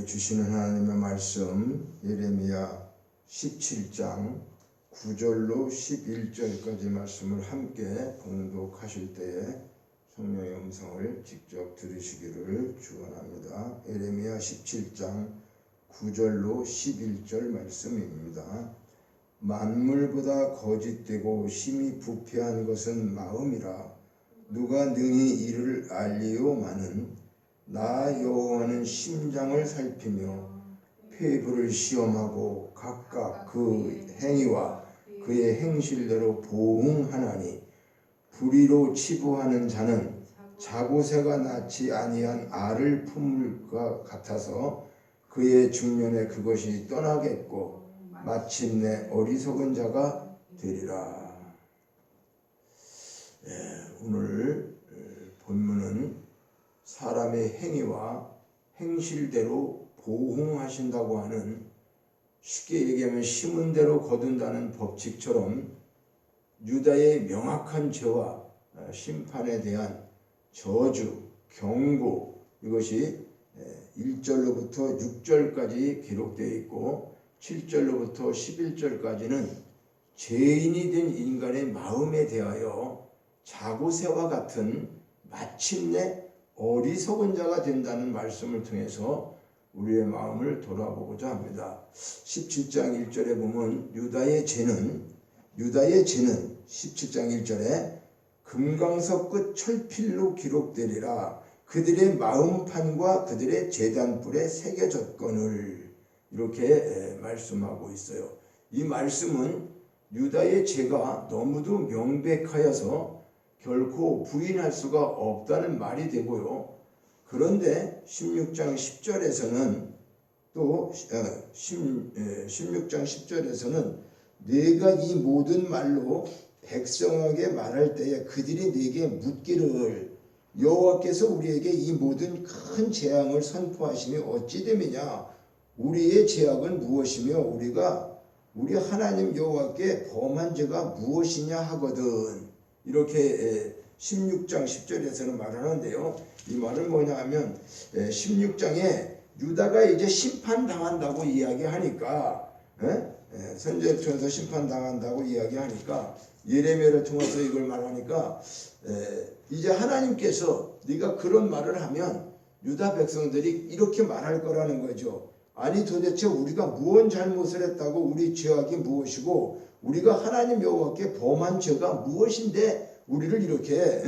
주시는 하나님의 말씀 예레미야 17장 9절로 11절까지 말씀을 함께 봉독하실 때에 성령의 음성을 직접 들으시기를 축원합니다. 예레미야 17장 9절로 11절 말씀입니다. 만물보다 거짓되고 심히 부패한 것은 마음이라. 누가 능히 이를 알리오마는 나 여호와는 심장을 살피며 폐부를 시험하고 각각 그 행위와 그의 행실대로 보응하나니 불의로 치부하는 자는 자고새가 낳지 아니한 알을 품을 것 같아서 그의 중년에 그것이 떠나겠고 마침내 어리석은 자가 되리라. 오늘 본문은 사람의 행위와 행실대로 보응하신다고 하는, 쉽게 얘기하면 심은 대로 거둔다는 법칙처럼 유다의 명확한 죄와 심판에 대한 저주, 경고, 이것이 1절로부터 6절까지 기록되어 있고 7절로부터 11절까지는 죄인이 된 인간의 마음에 대하여 자고새와 같은 마침내 어리석은 자가 된다는 말씀을 통해서 우리의 마음을 돌아보고자 합니다. 17장 1절에 보면 유다의 죄는 17장 1절에 금강석 끝 철필로 기록되리라. 그들의 마음판과 그들의 제단뿔에 새겨졌거늘, 이렇게 말씀하고 있어요. 이 말씀은 유다의 죄가 너무도 명백하여서 결코 부인할 수가 없다는 말이 되고요. 그런데 16장 10절에서는 또 16장 10절에서는 내가 이 모든 말로 백성에게 말할 때에 그들이 내게 묻기를 여호와께서 우리에게 이 모든 큰 재앙을 선포하시며 어찌 됨이냐, 우리의 죄악은 무엇이며 우리 하나님 여호와께 범한 죄가 무엇이냐 하거든, 이렇게 16장 10절에서는 말하는데요. 이 말은 뭐냐 하면 16장에 유다가 이제 심판당한다고 이야기하니까, 선지자를 통해서 심판당한다고 이야기하니까, 예레미야를 통해서 이걸 말하니까 이제 하나님께서 네가 그런 말을 하면 유다 백성들이 이렇게 말할 거라는 거죠. 아니 도대체 우리가 무언 잘못을 했다고, 우리 죄악이 무엇이고 우리가 하나님 여호와께 범한 죄가 무엇인데 우리를 이렇게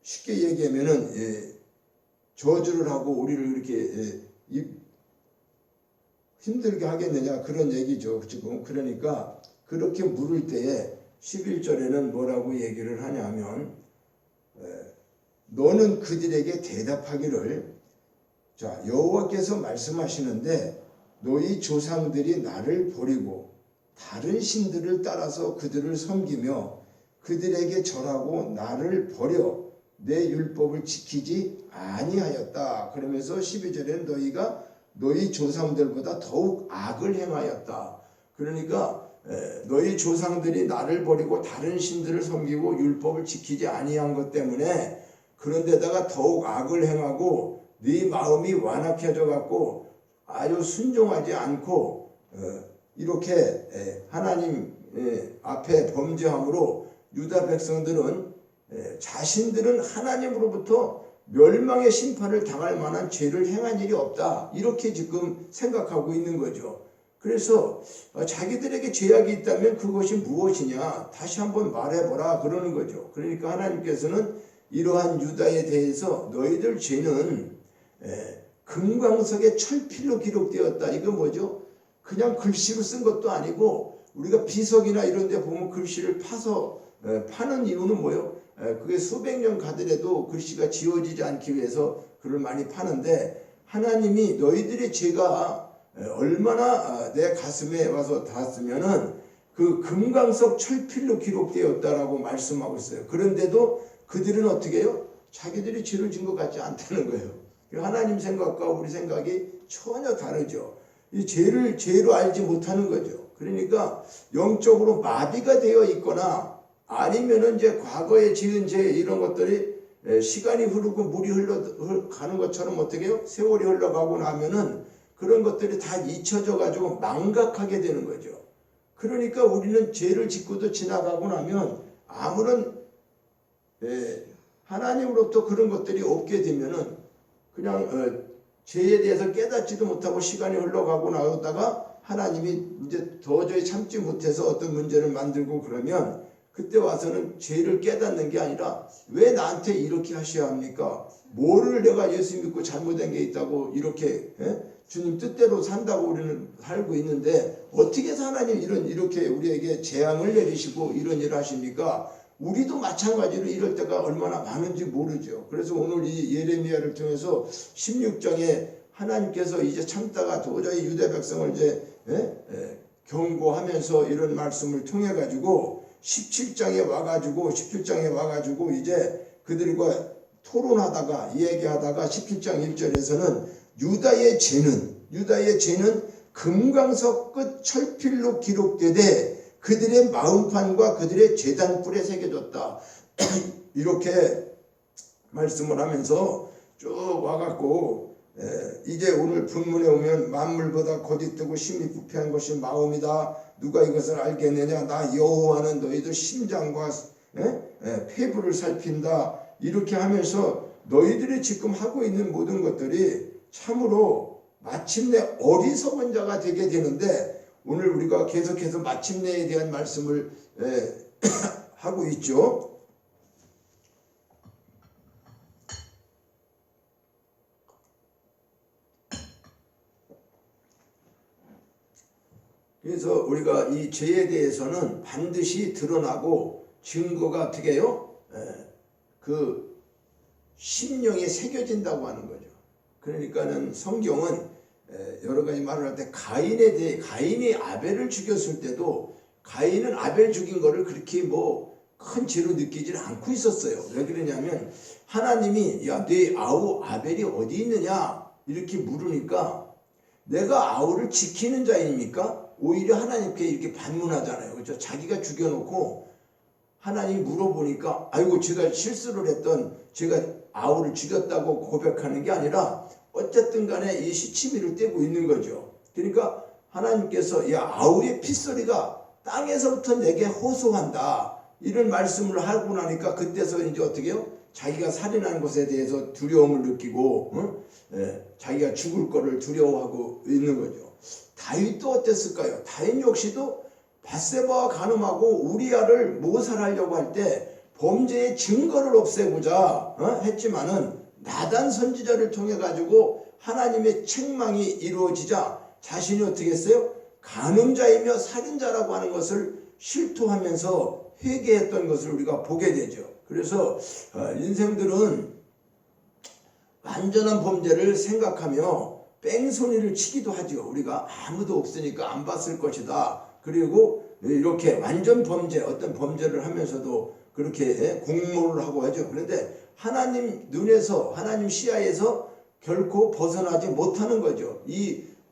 쉽게 얘기하면은 저주를 하고 우리를 이렇게 힘들게 하겠느냐, 그런 얘기죠. 지금 그러니까 그렇게 물을 때에 11절에는 뭐라고 얘기를 하냐면, 너는 그들에게 대답하기를, 자, 여호와께서 말씀하시는데 너희 조상들이 나를 버리고 다른 신들을 따라서 그들을 섬기며 그들에게 절하고 나를 버려 내 율법을 지키지 아니하였다. 그러면서 12절에는 너희가 너희 조상들보다 더욱 악을 행하였다. 그러니까 너희 조상들이 나를 버리고 다른 신들을 섬기고 율법을 지키지 아니한 것 때문에, 그런데다가 더욱 악을 행하고 네 마음이 완악해져 갖고 아주 순종하지 않고 이렇게 하나님 앞에 범죄함으로 유다 백성들은 자신들은 하나님으로부터 멸망의 심판을 당할 만한 죄를 행한 일이 없다, 이렇게 지금 생각하고 있는 거죠. 그래서 자기들에게 죄악이 있다면 그것이 무엇이냐 다시 한번 말해보라 그러는 거죠. 그러니까 하나님께서는 이러한 유다에 대해서 너희들 죄는 금강석에 철필로 기록되었다. 이거 뭐죠? 그냥 글씨로 쓴 것도 아니고, 우리가 비석이나 이런 데 보면 글씨를 파서 파는 이유는 뭐예요? 그게 수백 년 가더라도 글씨가 지워지지 않기 위해서 글을 많이 파는데, 하나님이 너희들의 죄가 얼마나 내 가슴에 와서 닿았으면은 그 금강석 철필로 기록되었다라고 말씀하고 있어요. 그런데도 그들은 어떻게 해요? 자기들이 죄를 진 것 같지 않다는 거예요. 하나님 생각과 우리 생각이 전혀 다르죠. 이 죄로 알지 못하는 거죠. 그러니까 영적으로 마비가 되어 있거나 아니면은 이제 과거에 지은 죄 이런 것들이 시간이 흐르고 물이 흘러가는 것처럼 어떻게 해요? 세월이 흘러가고 나면은 그런 것들이 다 잊혀져 가지고 망각하게 되는 거죠. 그러니까 우리는 죄를 짓고도 지나가고 나면 아무런 하나님으로부터 그런 것들이 없게 되면은 그냥 죄에 대해서 깨닫지도 못하고 시간이 흘러가고 나오다가 하나님이 이제 도저히 참지 못해서 어떤 문제를 만들고 그러면 그때 와서는 죄를 깨닫는 게 아니라 왜 나한테 이렇게 하셔야 합니까? 뭐를 내가 예수 믿고 잘못된 게 있다고 이렇게 주님 뜻대로 산다고 우리는 살고 있는데 어떻게 해서 하나님 이렇게 우리에게 재앙을 내리시고 이런 일을 하십니까? 우리도 마찬가지로 이럴 때가 얼마나 많은지 모르죠. 그래서 오늘 이 예레미야를 통해서 16장에 하나님께서 이제 참다가 도저히 유대 백성을 이제 경고하면서 이런 말씀을 통해 가지고 17장에 와가지고 이제 그들과 토론하다가 얘기하다가 17장 1절에서는 유다의 죄는 금강석 끝 철필로 기록되되 그들의 마음판과 그들의 제단뿔에 새겨졌다. 이렇게 말씀을 하면서 쭉 와갖고 이제 오늘 본문에 오면 만물보다 거짓되고 심히 부패한 것이 마음이다. 누가 이것을 알겠느냐? 나 여호와는 너희들 심장과 폐부를 살핀다. 이렇게 하면서 너희들이 지금 하고 있는 모든 것들이 참으로 마침내 어리석은 자가 되게 되는데 오늘 우리가 계속해서 마침내에 대한 말씀을 하고 있죠. 그래서 우리가 이 죄에 대해서는 반드시 드러나고 증거가 어떻게 해요? 그 심령에 새겨진다고 하는 거죠. 그러니까는 성경은 여러 가지 말을 할 때 가인에 대해 가인이 아벨을 죽였을 때도 가인은 아벨 죽인 거를 그렇게 뭐 큰 죄로 느끼지는 않고 있었어요. 왜 그러냐면 하나님이 야, 네 아우 아벨이 어디 있느냐 이렇게 물으니까 내가 아우를 지키는 자입니까? 오히려 하나님께 이렇게 반문하잖아요. 그렇죠? 자기가 죽여놓고 하나님이 물어보니까 아이고 제가 실수를 했던 제가 아우를 죽였다고 고백하는 게 아니라 어쨌든 간에 이 시치미를 떼고 있는 거죠. 그러니까 하나님께서 야 아우의 핏소리가 땅에서부터 내게 호소한다. 이런 말씀을 하고 나니까 그때서 이제 어떻게 해요? 자기가 살인한 것에 대해서 두려움을 느끼고 자기가 죽을 거를 두려워하고 있는 거죠. 다윗도 어땠을까요? 다윗 역시도 밧세바와 간음하고 우리아를 모살하려고 할 때 범죄의 증거를 없애고자 했지만은 나단 선지자를 통해 가지고 하나님의 책망이 이루어지자 자신이 어떻게 했어요? 간음자이며 살인자라고 하는 것을 실토하면서 회개했던 것을 우리가 보게 되죠. 그래서 인생들은 완전한 범죄를 생각하며 뺑소니를 치기도 하죠. 우리가 아무도 없으니까 안 봤을 것이다. 그리고 이렇게 완전 범죄, 어떤 범죄를 하면서도 그렇게 공모를 하고 하죠. 그런데 하나님 눈에서, 하나님 시야에서 결코 벗어나지 못하는 거죠.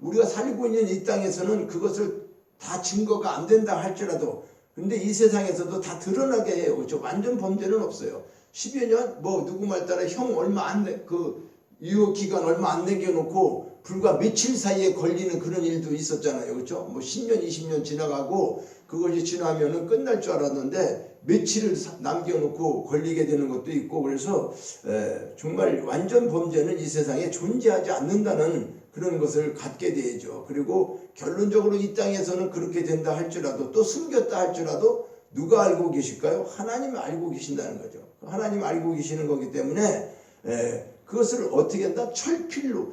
우리가 살고 있는 이 땅에서는 그것을 다 증거가 안 된다 할지라도, 근데 이 세상에서도 다 드러나게 해요. 그렇죠? 완전 범죄는 없어요. 10여 년, 누구 말 따라 형 얼마 안 유효 기간 얼마 안 남겨놓고 불과 며칠 사이에 걸리는 그런 일도 있었잖아요. 그렇죠? 10년, 20년 지나가고 그것이 지나면은 끝날 줄 알았는데 며칠을 남겨놓고 걸리게 되는 것도 있고, 그래서 정말 완전 범죄는 이 세상에 존재하지 않는다는 그런 것을 갖게 되죠. 그리고 결론적으로 이 땅에서는 그렇게 된다 할지라도, 또 숨겼다 할지라도 누가 알고 계실까요? 하나님이 알고 계신다는 거죠. 하나님 알고 계시는 거기 때문에 그것을 어떻게 한다? 철필로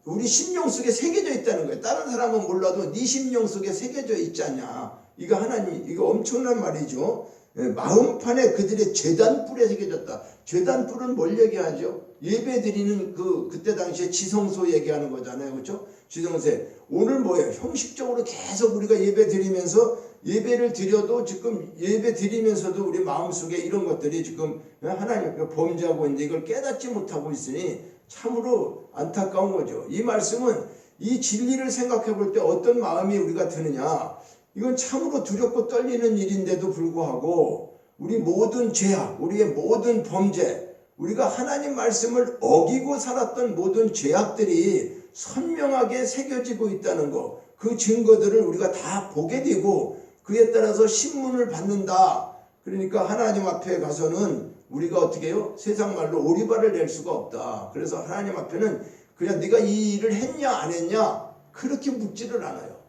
우리 심령 속에 새겨져 있다는 거예요. 다른 사람은 몰라도 네 심령 속에 새겨져 있지 않냐. 이거 하나님, 이거 엄청난 말이죠. 마음판에 그들의 제단뿔에 새겨졌다. 제단뿔은 뭘 얘기하죠? 예배 드리는 그때 당시에 지성소 얘기하는 거잖아요. 그렇죠? 지성세. 오늘 뭐예요? 형식적으로 계속 우리가 예배 드리면서 예배를 드려도 지금 예배 드리면서도 우리 마음속에 이런 것들이 지금 하나님 앞에 범죄하고 있는데 이걸 깨닫지 못하고 있으니 참으로 안타까운 거죠. 이 말씀은 이 진리를 생각해 볼 때 어떤 마음이 우리가 드느냐. 이건 참으로 두렵고 떨리는 일인데도 불구하고 우리 모든 죄악, 우리의 모든 범죄, 우리가 하나님 말씀을 어기고 살았던 모든 죄악들이 선명하게 새겨지고 있다는 것, 그 증거들을 우리가 다 보게 되고 그에 따라서 신문을 받는다. 그러니까 하나님 앞에 가서는 우리가 어떻게 해요? 세상 말로 오리발을 낼 수가 없다. 그래서 하나님 앞에는 그냥 네가 이 일을 했냐 안 했냐 그렇게 묻지를 않아요.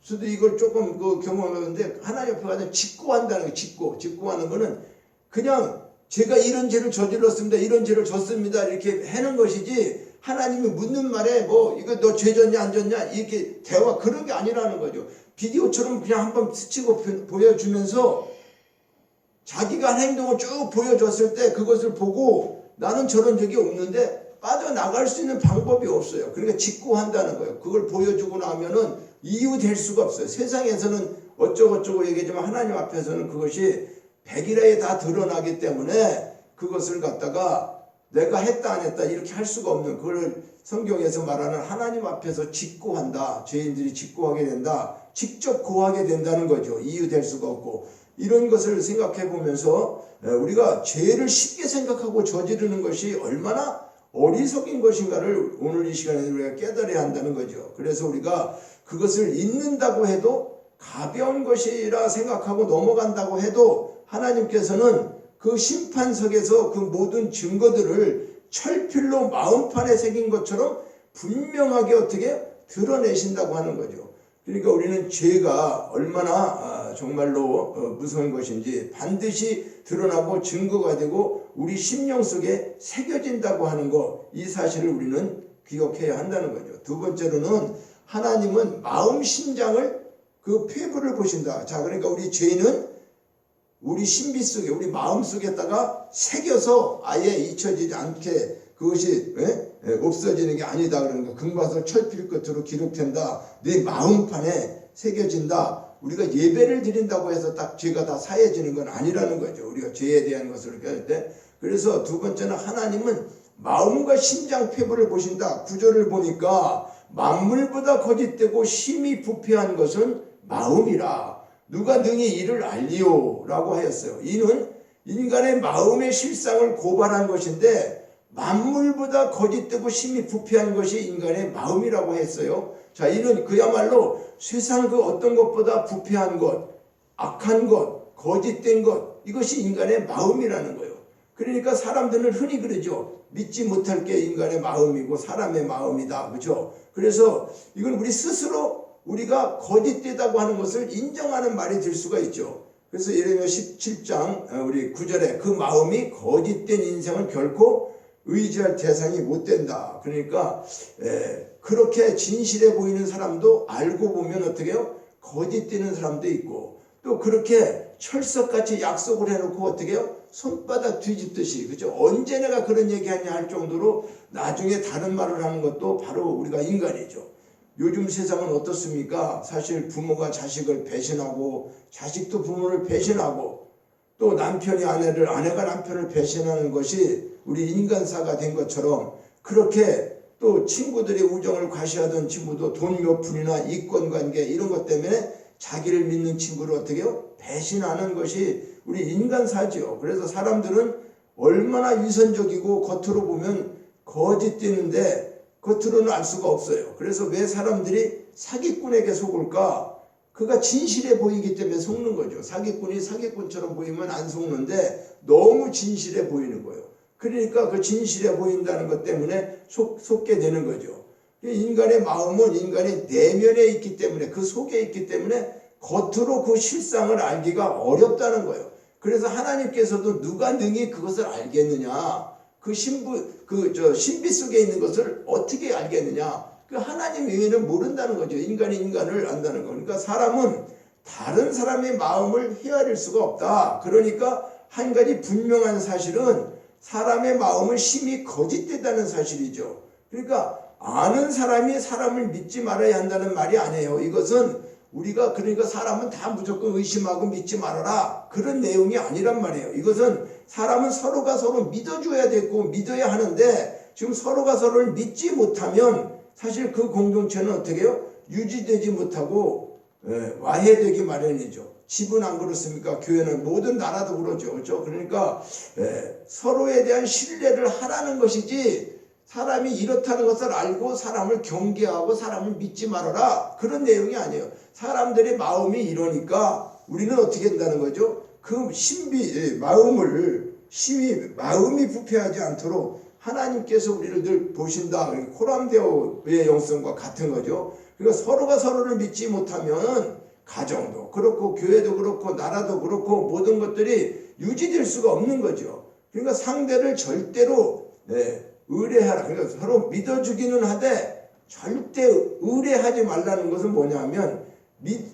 저도 이걸 조금 경험했는데 하나님 앞에 가서 직고한다는 거, 직고하는 거는 그냥 제가 이런 죄를 저질렀습니다, 이런 죄를 졌습니다 이렇게 하는 것이지, 하나님이 묻는 말에 뭐 이거 너 죄 졌냐 안 졌냐 이렇게 대화 그런 게 아니라는 거죠. 비디오처럼 그냥 한번 스치고 보여주면서 자기가 한 행동을 쭉 보여줬을 때 그것을 보고 나는 저런 적이 없는데 빠져나갈 수 있는 방법이 없어요. 그러니까 직고한다는 거예요. 그걸 보여주고 나면은 이유될 수가 없어요. 세상에서는 어쩌고저쩌고 얘기하지만 하나님 앞에서는 그것이 백일하에 다 드러나기 때문에 그것을 갖다가 내가 했다 안 했다 이렇게 할 수가 없는, 그걸 성경에서 말하는 하나님 앞에서 직고한다. 죄인들이 직고하게 된다. 직접 고하게 된다는 거죠. 이유될 수가 없고. 이런 것을 생각해 보면서 우리가 죄를 쉽게 생각하고 저지르는 것이 얼마나 어리석인 것인가를 오늘 이 시간에 우리가 깨달아야 한다는 거죠. 그래서 우리가 그것을 잊는다고 해도, 가벼운 것이라 생각하고 넘어간다고 해도 하나님께서는 그 심판석에서 그 모든 증거들을 철필로 마음판에 새긴 것처럼 분명하게 어떻게 드러내신다고 하는 거죠. 그러니까 우리는 죄가 얼마나 정말로 무서운 것인지 반드시 드러나고 증거가 되고 우리 심령 속에 새겨진다고 하는 것, 이 사실을 우리는 기억해야 한다는 거죠. 두 번째로는 하나님은 마음 심장을, 그 폐부를 보신다. 자, 그러니까 우리 죄는 우리 신비 속에, 우리 마음 속에다가 새겨서 아예 잊혀지지 않게 그것이 없어지는 게 아니다. 그러는 거. 금과서 철필 끝으로 기록된다. 내 마음판에 새겨진다. 우리가 예배를 드린다고 해서 딱 죄가 다 사해지는 건 아니라는 거죠. 우리가 죄에 대한 것을 할 때. 그래서 두 번째는 하나님은 마음과 심장 폐부를 보신다. 구절을 보니까 만물보다 거짓되고 심히 부패한 것은 마음이라. 누가 능히 이를 알리오 라고 하였어요. 이는 인간의 마음의 실상을 고발한 것인데 만물보다 거짓되고 심히 부패한 것이 인간의 마음이라고 했어요. 자, 이는 그야말로 세상 그 어떤 것보다 부패한 것, 악한 것, 거짓된 것, 이것이 인간의 마음이라는 거예요. 그러니까 사람들은 흔히 그러죠. 믿지 못할 게 인간의 마음이고 사람의 마음이다. 그렇죠? 그래서 이건 우리 스스로 우리가 거짓되다고 하는 것을 인정하는 말이 될 수가 있죠. 그래서 예레미야 17장 우리 9절에 그 마음이 거짓된 인생은 결코 의지할 대상이 못 된다. 그러니까 그렇게 진실해 보이는 사람도 알고 보면 어떻게 해요? 거짓되는 사람도 있고, 또 그렇게 철석같이 약속을 해놓고 어떻게 해요? 손바닥 뒤집듯이, 그죠? 언제 내가 그런 얘기하냐 할 정도로 나중에 다른 말을 하는 것도 바로 우리가 인간이죠. 요즘 세상은 어떻습니까? 사실 부모가 자식을 배신하고 자식도 부모를 배신하고 또 남편이 아내를, 아내가 남편을 배신하는 것이 우리 인간사가 된 것처럼, 그렇게 또 친구들의 우정을 과시하던 친구도 돈 몇 푼이나 이권관계 이런 것 때문에 자기를 믿는 친구를 어떻게 해요? 배신하는 것이 우리 인간사죠. 그래서 사람들은 얼마나 위선적이고 겉으로 보면 거짓되는데 겉으로는 알 수가 없어요. 그래서 왜 사람들이 사기꾼에게 속을까? 그가 진실해 보이기 때문에 속는 거죠. 사기꾼이 사기꾼처럼 보이면 안 속는데 너무 진실해 보이는 거예요. 그러니까 그 진실해 보인다는 것 때문에 속게 되는 거죠. 인간의 마음은 인간의 내면에 있기 때문에, 그 속에 있기 때문에 겉으로 그 실상을 알기가 어렵다는 거예요. 그래서 하나님께서도 누가 능히 그것을 알겠느냐? 그 신비 속에 있는 것을 어떻게 알겠느냐? 그 하나님 외에는 모른다는 거죠. 인간이 인간을 안다는 거. 그러니까 사람은 다른 사람의 마음을 헤아릴 수가 없다. 그러니까 한 가지 분명한 사실은 사람의 마음은 심히 거짓되다는 사실이죠. 그러니까 아는 사람이 사람을 믿지 말아야 한다는 말이 아니에요. 이것은 우리가, 그러니까 사람은 다 무조건 의심하고 믿지 말아라, 그런 내용이 아니란 말이에요. 이것은 사람은 서로가 서로 믿어줘야 되고 믿어야 하는데, 지금 서로가 서로를 믿지 못하면 사실 그 공동체는 어떻게 해요? 유지되지 못하고 와해되기 마련이죠. 집은 안 그렇습니까? 교회는 모든 나라도 그러죠. 그렇죠? 그러니까 서로에 대한 신뢰를 하라는 것이지 사람이 이렇다는 것을 알고 사람을 경계하고 사람을 믿지 말아라. 그런 내용이 아니에요. 사람들의 마음이 이러니까 우리는 어떻게 된다는 거죠? 그 마음이 부패하지 않도록 하나님께서 우리를 늘 보신다. 코람데오의 영성과 같은 거죠. 그러니까 서로가 서로를 믿지 못하면 가정도 그렇고 교회도 그렇고 나라도 그렇고 모든 것들이 유지될 수가 없는 거죠. 그러니까 상대를 절대로 의뢰하라. 그러니까 서로 믿어주기는 하되 절대 의뢰하지 말라는 것은 뭐냐면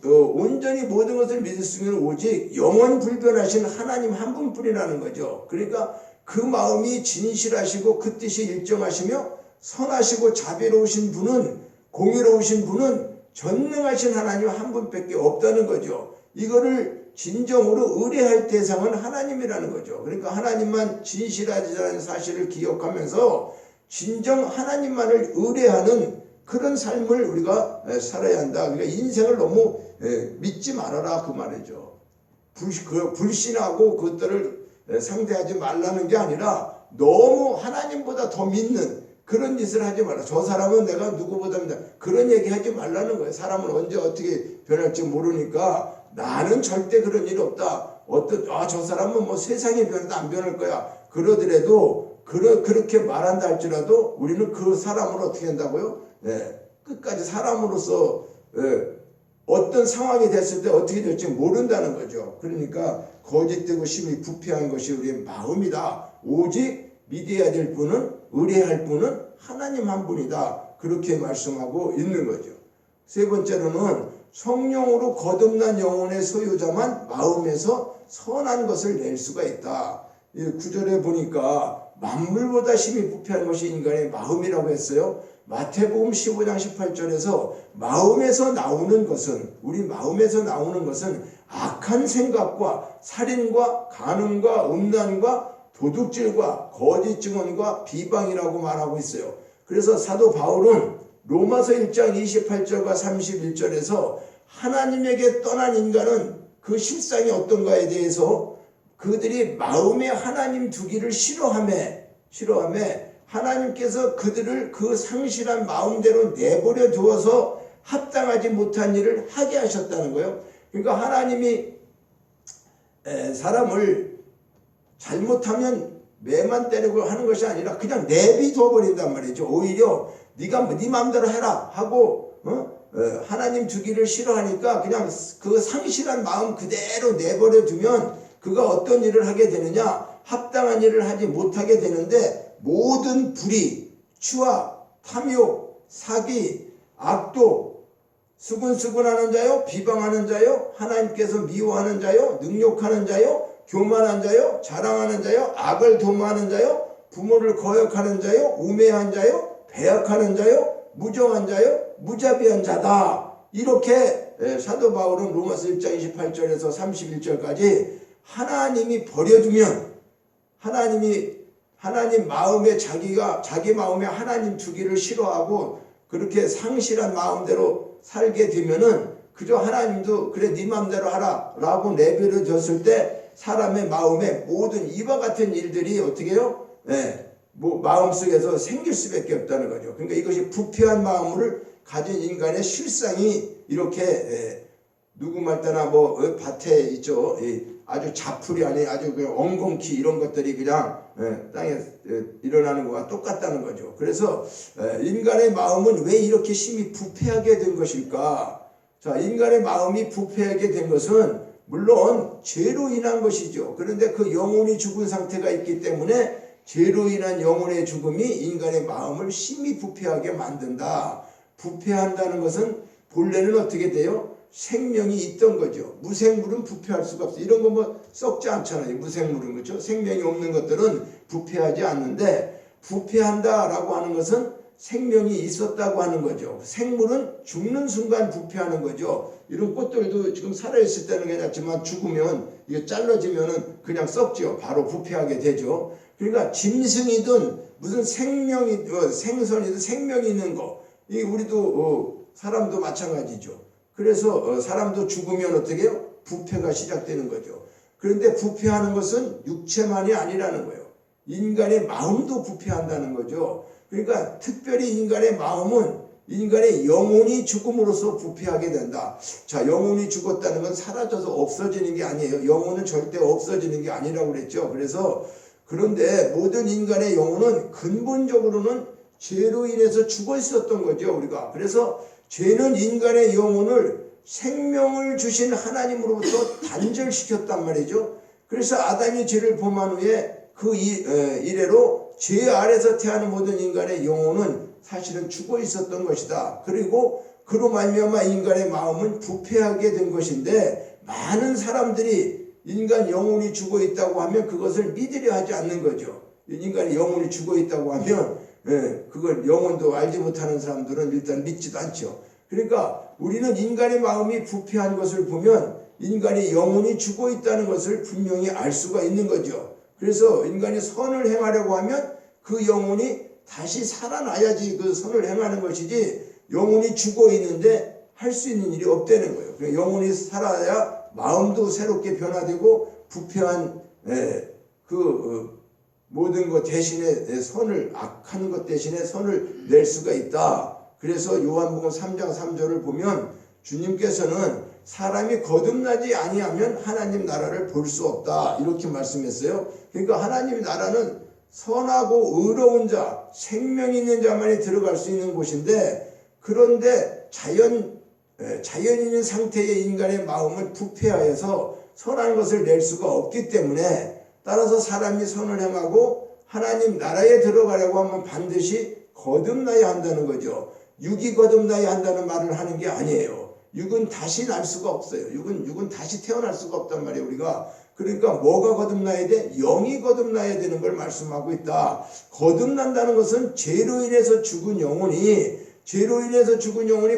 온전히 모든 것을 믿을 수 있는 오직 영원 불변하신 하나님 한 분뿐이라는 거죠. 그러니까 그 마음이 진실하시고 그 뜻이 일정하시며 선하시고 자비로우신 분은 공의로우신 분은 전능하신 하나님 한 분밖에 없다는 거죠. 이거를 진정으로 의뢰할 대상은 하나님이라는 거죠. 그러니까 하나님만 진실하다는 사실을 기억하면서 진정 하나님만을 의뢰하는 그런 삶을 우리가 살아야 한다. 그러니까 인생을 너무 믿지 말아라 그 말이죠. 불신하고 그것들을 상대하지 말라는 게 아니라 너무 하나님보다 더 믿는 그런 짓을 하지 말라. 저 사람은 내가 누구보다입니다. 그런 얘기 하지 말라는 거예요. 사람은 언제 어떻게 변할지 모르니까 나는 절대 그런 일 없다. 저 사람은 뭐 세상이 변해도 안 변할 거야. 그러더라도 그렇게 말한다 할지라도 우리는 그 사람을 어떻게 한다고요? 끝까지 사람으로서 어떤 상황이 됐을 때 어떻게 될지 모른다는 거죠. 그러니까 거짓되고 심히 부패한 것이 우리의 마음이다. 오직 믿어야 될 분은 의뢰할 분은 하나님 한 분이다. 그렇게 말씀하고 있는 거죠. 세 번째로는 성령으로 거듭난 영혼의 소유자만 마음에서 선한 것을 낼 수가 있다. 이 구절에 보니까 만물보다 심히 부패한 것이 인간의 마음이라고 했어요. 마태복음 15장 18절에서 우리 마음에서 나오는 것은 악한 생각과 살인과 간음과 음란과 도둑질과 거짓 증언과 비방이라고 말하고 있어요. 그래서 사도 바울은 로마서 1장 28절과 31절에서 하나님에게 떠난 인간은 그 실상이 어떤가에 대해서 그들이 마음에 하나님 두기를 싫어하며 하나님께서 그들을 그 상실한 마음대로 내버려 두어서 합당하지 못한 일을 하게 하셨다는 거예요. 그러니까 하나님이 사람을 잘못하면 매만 때리고 하는 것이 아니라 그냥 내비둬 버린단 말이죠. 오히려 네가 네 마음대로 해라 하고 하나님 주기를 싫어하니까 그냥 그 상실한 마음 그대로 내버려 두면 그가 어떤 일을 하게 되느냐, 합당한 일을 하지 못하게 되는데 모든 불의, 추악, 탐욕, 사기, 악독, 수군수군하는 자요, 비방하는 자요, 하나님께서 미워하는 자요, 능욕하는 자요, 교만한 자요, 자랑하는 자요, 악을 도모하는 자요, 부모를 거역하는 자요, 우매한 자요, 배역하는 자요, 무정한 자요, 무자비한 자다. 이렇게 사도 바울은 로마서 1장 28절에서 31절까지 하나님이 버려주면 하나님 마음에 자기 마음에 하나님 주기를 싫어하고 그렇게 상실한 마음대로 살게 되면은 그저 하나님도 그래 네 마음대로 하라 라고 내버려 뒀을 때 사람의 마음에 모든 이와 같은 일들이 어떻게 해요? 마음속에서 생길 수밖에 없다는 거죠. 그러니까 이것이 부패한 마음을 가진 인간의 실상이 이렇게 누구 말따나 밭에 있죠. 아주 자풀이 아닌 아주 그냥 엉겅퀴 이런 것들이 그냥 땅에 일어나는 것과 똑같다는 거죠. 그래서 인간의 마음은 왜 이렇게 심히 부패하게 된 것일까? 자, 인간의 마음이 부패하게 된 것은 물론 죄로 인한 것이죠. 그런데 그 영혼이 죽은 상태가 있기 때문에 죄로 인한 영혼의 죽음이 인간의 마음을 심히 부패하게 만든다. 부패한다는 것은 본래는 어떻게 돼요? 생명이 있던 거죠. 무생물은 부패할 수가 없어요. 이런 거 썩지 않잖아요. 무생물은 그렇죠. 생명이 없는 것들은 부패하지 않는데 부패한다라고 하는 것은 생명이 있었다고 하는 거죠. 생물은 죽는 순간 부패하는 거죠. 이런 꽃들도 지금 살아있을 때는 괜찮지만 죽으면 이게 잘라지면은 그냥 썩죠. 바로 부패하게 되죠. 그러니까 짐승이든 무슨 생선이든 생명이 있는 거, 이 우리도 사람도 마찬가지죠. 그래서 사람도 죽으면 어떻게 해요? 부패가 시작되는 거죠. 그런데 부패하는 것은 육체만이 아니라는 거예요. 인간의 마음도 부패한다는 거죠. 그러니까 특별히 인간의 마음은 인간의 영혼이 죽음으로써 부패하게 된다. 자, 영혼이 죽었다는 건 사라져서 없어지는 게 아니에요. 영혼은 절대 없어지는 게 아니라고 그랬죠. 그래서 그런데 모든 인간의 영혼은 근본적으로는 죄로 인해서 죽어 있었던 거죠, 우리가. 그래서 죄는 인간의 영혼을 생명을 주신 하나님으로부터 단절시켰단 말이죠. 그래서 아담이 죄를 범한 후에 그 이래로 죄 아래서 태어난 모든 인간의 영혼은 사실은 죽어 있었던 것이다. 그리고 그로 말미암아 인간의 마음은 부패하게 된 것인데 많은 사람들이 인간 영혼이 죽어 있다고 하면 그것을 믿으려 하지 않는 거죠. 인간의 영혼이 죽어 있다고 하면 그걸 영혼도 알지 못하는 사람들은 일단 믿지도 않죠. 그러니까 우리는 인간의 마음이 부패한 것을 보면 인간의 영혼이 죽어 있다는 것을 분명히 알 수가 있는 거죠. 그래서 인간이 선을 행하려고 하면 그 영혼이 다시 살아나야지 그 선을 행하는 것이지 영혼이 죽어 있는데 할 수 있는 일이 없다는 거예요. 그러니까 영혼이 살아야 마음도 새롭게 변화되고 부패한 모든 것 대신에 선을 악하는 것 대신에 선을 낼 수가 있다. 그래서 요한복음 3장 3절을 보면 주님께서는 사람이 거듭나지 아니하면 하나님 나라를 볼 수 없다 이렇게 말씀했어요. 그러니까 하나님 나라는 선하고 의로운 자, 생명 있는 자만이 들어갈 수 있는 곳인데 그런데 자연 있는 상태의 인간의 마음은 부패하여서 선한 것을 낼 수가 없기 때문에 따라서 사람이 선을 행하고 하나님 나라에 들어가려고 하면 반드시 거듭나야 한다는 거죠. 육이 거듭나야 한다는 말을 하는 게 아니에요. 육은 다시 날 수가 없어요. 육은 다시 태어날 수가 없단 말이에요, 우리가. 그러니까 뭐가 거듭나야 돼? 영이 거듭나야 되는 걸 말씀하고 있다. 거듭난다는 것은 죄로 인해서 죽은 영혼이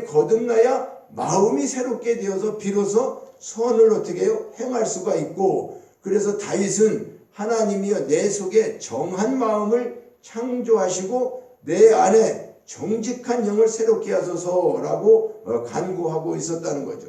거듭나야 마음이 새롭게 되어서 비로소 선을 어떻게 해요? 행할 수가 있고 그래서 다윗은 하나님이여 내 속에 정한 마음을 창조하시고 내 안에 정직한 영을 새롭게 하소서라고 간구하고 있었다는 거죠.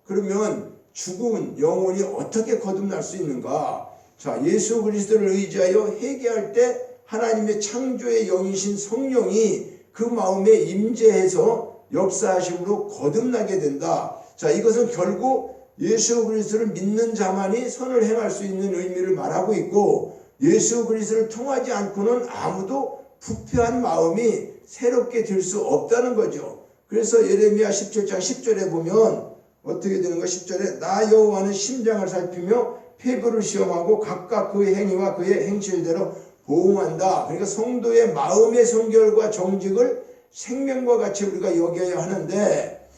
그러면 죽은 영혼이 어떻게 거듭날 수 있는가? 자, 예수 그리스도를 의지하여 회개할 때 하나님의 창조의 영이신 성령이 그 마음에 임재해서 역사하심으로 거듭나게 된다. 자, 이것은 결국 예수 그리스도를 믿는 자만이 선을 행할 수 있는 의미를 말하고 있고 예수 그리스도를 통하지 않고는 아무도 부패한 마음이 새롭게 될 수 없다는 거죠. 그래서 예레미야 17장 10절에 보면 어떻게 되는 거? 10절에 나 여호와는 심장을 살피며 폐부를 시험하고 각각 그의 행위와 그의 행실대로 보응한다. 그러니까 성도의 마음의 성결과 정직을 생명과 같이 우리가 여겨야 하는데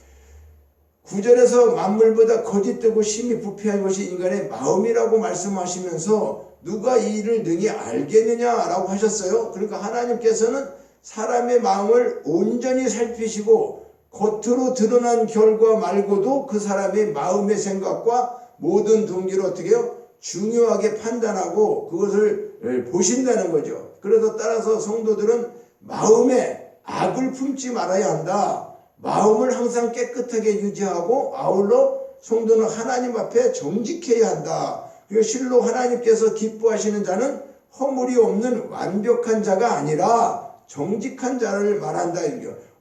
9절에서 만물보다 거짓되고 심히 부패한 것이 인간의 마음이라고 말씀하시면서 누가 이 일을 능히 알겠느냐라고 하셨어요. 그러니까 하나님께서는 사람의 마음을 온전히 살피시고 겉으로 드러난 결과 말고도 그 사람의 마음의 생각과 모든 동기를 어떻게 해요? 중요하게 판단하고 그것을 보신다는 거죠. 그래서 따라서 성도들은 마음에 악을 품지 말아야 한다. 마음을 항상 깨끗하게 유지하고 아울러 성도는 하나님 앞에 정직해야 한다. 그리고 실로 하나님께서 기뻐하시는 자는 허물이 없는 완벽한 자가 아니라 정직한 자를 말한다.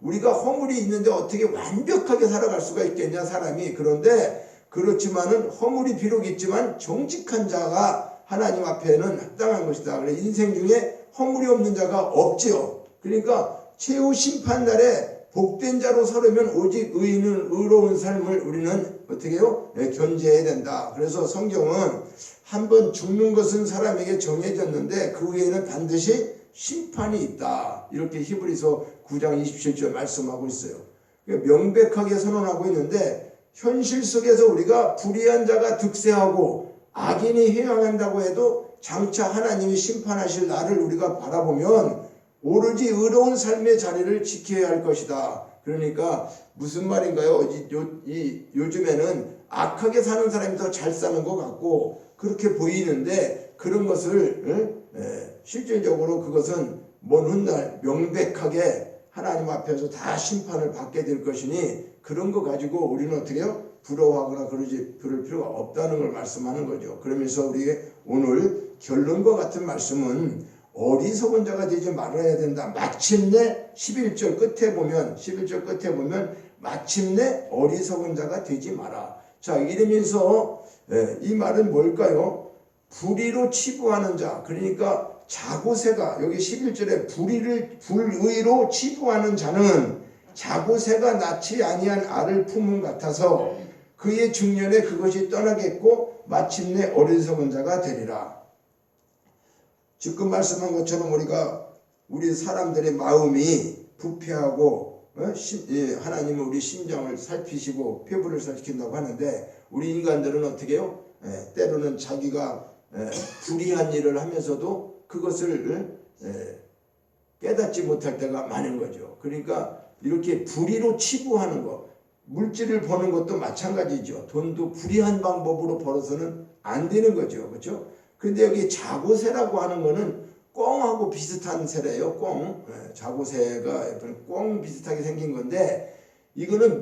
우리가 허물이 있는데 어떻게 완벽하게 살아갈 수가 있겠냐 사람이. 그런데 그렇지만은 허물이 비록 있지만 정직한 자가 하나님 앞에는 합당한 것이다. 그래서 인생 중에 허물이 없는 자가 없지요. 그러니까 최후 심판날에 복된 자로 서려면 오직 의인은 의로운 삶을 우리는 어떻게 해요? 견제해야 된다. 그래서 성경은 한번 죽는 것은 사람에게 정해졌는데 그 후에는 반드시 심판이 있다. 이렇게 히브리서 9장 27절 말씀하고 있어요. 명백하게 선언하고 있는데 현실 속에서 우리가 불의한 자가 득세하고 악인이 회망한다고 해도 장차 하나님이 심판하실 날을 우리가 바라보면 오로지 의로운 삶의 자리를 지켜야 할 것이다. 그러니까 무슨 말인가요? 요즘에는 악하게 사는 사람이 더 잘 사는 것 같고 그렇게 보이는데 그런 것을 실질적으로 그것은 먼 훗날 명백하게 하나님 앞에서 다 심판을 받게 될 것이니 그런 거 가지고 우리는 어떻게 해요? 부러워하거나 그럴 필요가 없다는 걸 말씀하는 거죠. 그러면서 우리 오늘 결론과 같은 말씀은 어리석은 자가 되지 말아야 된다. 마침내 11절 끝에 보면 마침내 어리석은 자가 되지 마라. 자, 이러면서 이 말은 뭘까요? 불의로 치부하는 자, 그러니까 자고새가 여기 11절에 불의로 치부하는 자는 자고새가 낳지 아니한 알을 품은 같아서 그의 중년에 그것이 떠나겠고 마침내 어리석은 자가 되리라. 지금 말씀한 것처럼 우리 사람들의 마음이 부패하고 하나님은 우리 심정을 살피시고 폐부를 살피킨다고 하는데 우리 인간들은 어떻게 해요? 때로는 자기가 불의한 일을 하면서도 그것을 깨닫지 못할 때가 많은 거죠. 그러니까 이렇게 불의로 치부하는 것, 물질을 버는 것도 마찬가지죠. 돈도 불의한 방법으로 벌어서는 안 되는 거죠. 그렇죠? 근데 여기 자고새라고 하는 거는 꿩하고 비슷한 새래요. 꿩. 자고새가 꿩 비슷하게 생긴 건데 이거는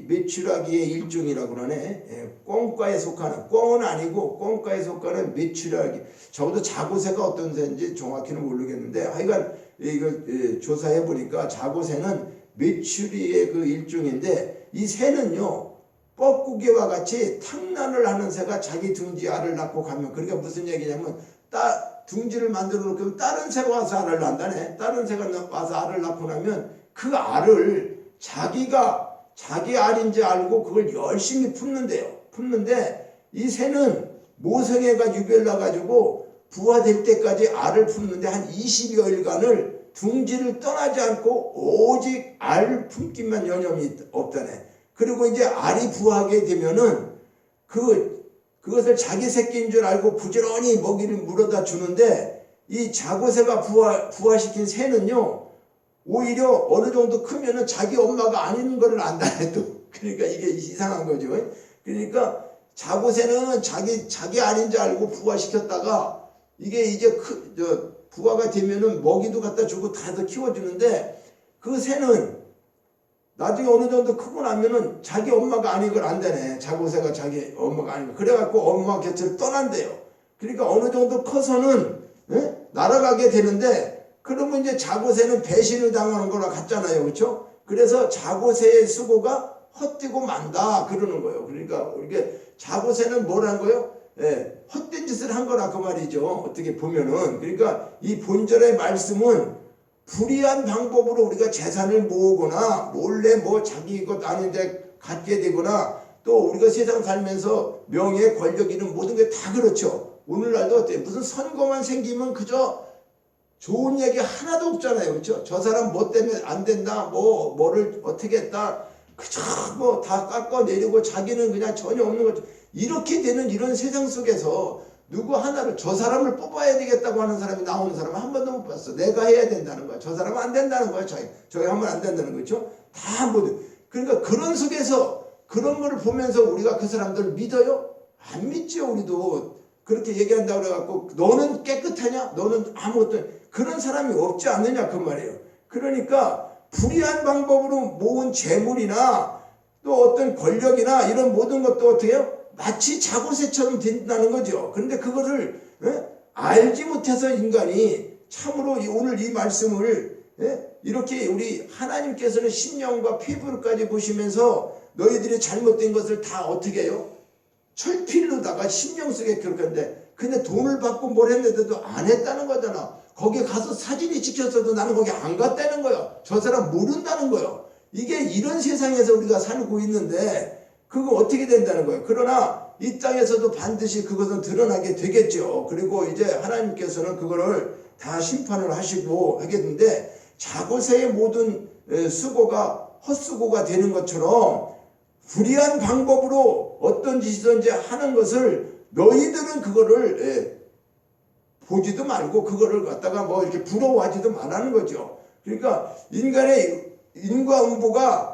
메추라기의 일종이라고 그러네. 꿩과에 속하는, 꿩은 아니고 꿩과에 속하는 메추라기. 적어도 자고새가 어떤 새인지 정확히는 모르겠는데 하여간 이거 조사해 보니까 자고새는 메추리의 그 일종인데 이 새는요 뻐꾸기와 같이 탕란을 하는 새가 자기 둥지 알을 낳고 가면, 그러니까 무슨 얘기냐면 둥지를 만들어 놓고 다른 새가 와서 알을 낳는다네. 다른 새가 와서 알을 낳고 나면 그 알을 자기 알인지 알고 그걸 열심히 품는데요. 품는데 이 새는 모성애가 유별나 가지고 부화될 때까지 알을 품는데 한 20여일간을 둥지를 떠나지 않고 오직 알 품기만 여념이 없다네. 그리고 이제 알이 부화하게 되면은 그것을 자기 새끼인 줄 알고 부지런히 먹이를 물어다 주는데 이 자고새가 부화시킨 새는요 오히려 어느 정도 크면은 자기 엄마가 아닌 거를 안다 해도. 그러니까 이게 이상한 거죠. 그러니까 자고새는 자기 아닌 줄 알고 부화시켰다가 이게 이제 부화가 되면은 먹이도 갖다 주고 다들 키워주는데 그 새는 나중에 어느 정도 크고 나면은 자기 엄마가 아닌 걸 안다네. 자고새가 자기 엄마가 아닌 거. 그래갖고 엄마 곁을 떠난대요. 그러니까 어느 정도 커서는 날아가게 되는데 그러면 이제 자고새는 배신을 당하는 거나 같잖아요. 그렇죠? 그래서 자고새의 수고가 헛되고 만다 그러는 거예요. 그러니까 이게 자고새는 뭐라는 거예요? 헛된 짓을 한 거라 그 말이죠. 어떻게 보면은. 그러니까 이 본절의 말씀은 불의한 방법으로 우리가 재산을 모으거나 몰래 자기 것 아닌데 갖게 되거나 또 우리가 세상 살면서 명예, 권력 이런 모든 게 다 그렇죠. 오늘날도 어때요? 무슨 선거만 생기면 그저 좋은 얘기 하나도 없잖아요. 그렇죠? 저 사람 뭐 때문에 안 된다, 뭐를 어떻게 했다, 그저 다 깎아내리고 자기는 그냥 전혀 없는 거죠. 이렇게 되는 이런 세상 속에서 누구 하나를 저 사람을 뽑아야 되겠다고 하는 사람이 나오는 사람은 한 번도 못 봤어. 내가 해야 된다는 거야. 저 사람은 안 된다는 거야. 저기 하면 안 된다는 거죠. 다 모두. 그러니까 그런 속에서 그런 거를 보면서 우리가 그 사람들을 믿어요? 안 믿죠. 우리도 그렇게 얘기한다고 그래갖고 너는 깨끗하냐? 너는 아무것도 그런 사람이 없지 않느냐 그 말이에요. 그러니까 불의한 방법으로 모은 재물이나 또 어떤 권력이나 이런 모든 것도 어떻게 해요? 마치 자고새처럼 된다는 거죠. 그런데 그거를 알지 못해서 인간이 참으로 오늘 이 말씀을 이렇게 우리 하나님께서는 심령과 피부까지 보시면서 너희들이 잘못된 것을 다 어떻게 해요? 철필로다가 심령 속에 기록했는데 근데 돈을 받고 뭘 했는데도 안 했다는 거잖아. 거기 가서 사진이 찍혔어도 나는 거기 안 갔다는 거야. 저 사람 모른다는 거예요. 이게 이런 세상에서 우리가 살고 있는데 그거 어떻게 된다는 거예요. 그러나 이 땅에서도 반드시 그것은 드러나게 되겠죠. 그리고 이제 하나님께서는 그거를 다 심판을 하시고 하겠는데 자고새의 모든 수고가 헛수고가 되는 것처럼 불의한 방법으로 어떤 짓이든지 하는 것을 너희들은 그거를 보지도 말고 그거를 갖다가 이렇게 부러워하지도 말라는 거죠. 그러니까 인간의 인과응보가